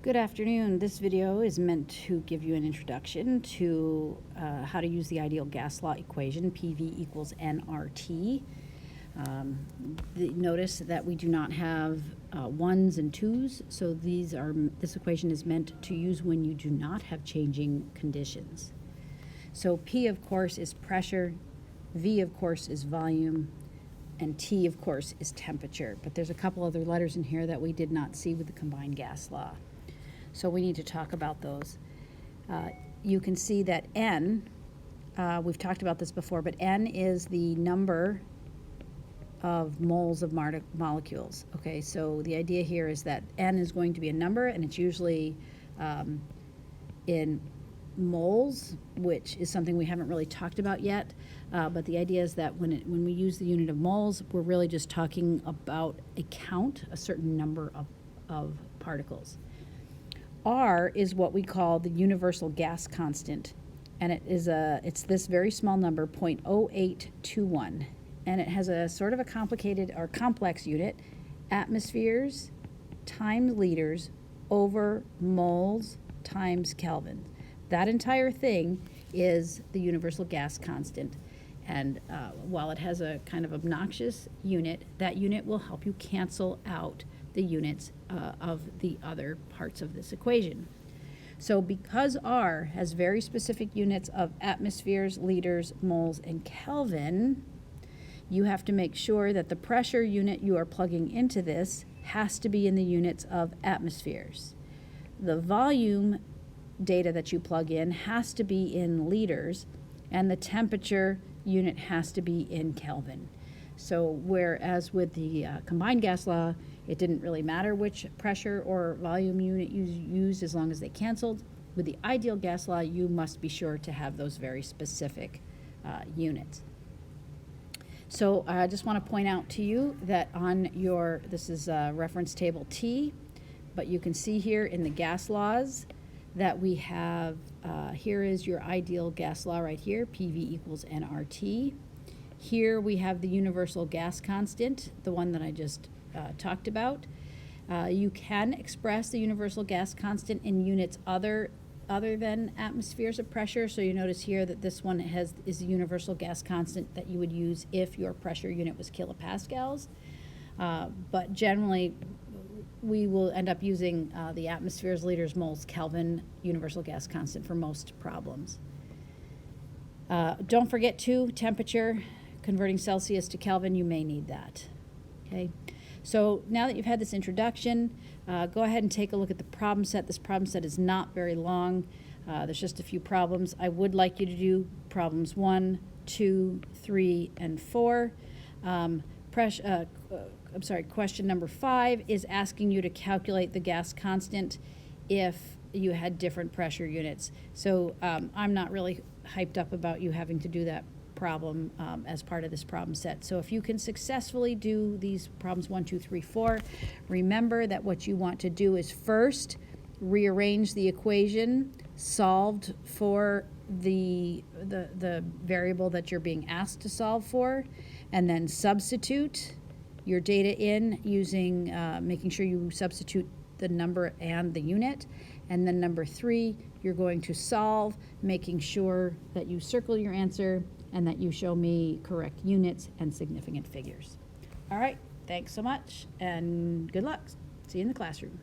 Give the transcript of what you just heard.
Good afternoon. This video is meant to give you an introduction to how to use the ideal gas law equation, PV equals nRT. Notice that we do not have ones and twos, so this equation is meant to use when you do not have changing conditions. So P, of course, is pressure, V, of course, is volume, and T, of course, is temperature. But there's a couple other letters in here that we did not see with the combined gas law. So we need to talk about those. You can see that N, we've talked about this before, but N is the number of moles of molecules. Okay, so the idea here is that N is going to be a number, and it's usually in moles, which is something we haven't really talked about yet. But the idea is that when we use the unit of moles, we're really just talking about a count, a certain number of particles. R is what we call the universal gas constant, and it's this very small number, 0.0821, and it has a sort of a complicated or complex unit, atmospheres times liters over moles times Kelvin. That entire thing is the universal gas constant, and while it has a kind of obnoxious unit, that unit will help you cancel out the units of the other parts of this equation. So because R has very specific units of atmospheres, liters, moles, and Kelvin, you have to make sure that the pressure unit you are plugging into this has to be in the units of atmospheres. The volume data that you plug in has to be in liters, and the temperature unit has to be in Kelvin. So whereas with the combined gas law, it didn't really matter which pressure or volume unit you used as long as they canceled, with the ideal gas law, you must be sure to have those very specific units. So I just want to point out to you that this is reference table T, but you can see here in the gas laws that we have, here is your ideal gas law right here, PV equals nRT. Here we have the universal gas constant, the one that I just talked about. You can express the universal gas constant in units other than atmospheres of pressure. So you notice here that this one is the universal gas constant that you would use if your pressure unit was kilopascals. But generally, we will end up using the atmospheres, liters, moles, Kelvin universal gas constant for most problems. Don't forget too, temperature. Converting Celsius to Kelvin, you may need that. Okay, so now that you've had this introduction, go ahead and take a look at the problem set. This problem set is not very long. There's just a few problems. I would like you to do problems 1, 2, 3, and 4. Question number 5 is asking you to calculate the gas constant if you had different pressure units. So I'm not really hyped up about you having to do that problem as part of this problem set. So if you can successfully do these problems 1, 2, 3, 4, remember that what you want to do is first rearrange the equation solved for the variable that you're being asked to solve for, and then substitute your data in using making sure you substitute the number and the unit. And then number 3, you're going to solve, making sure that you circle your answer and that you show me correct units and significant figures. All right, thanks so much and good luck. See you in the classroom.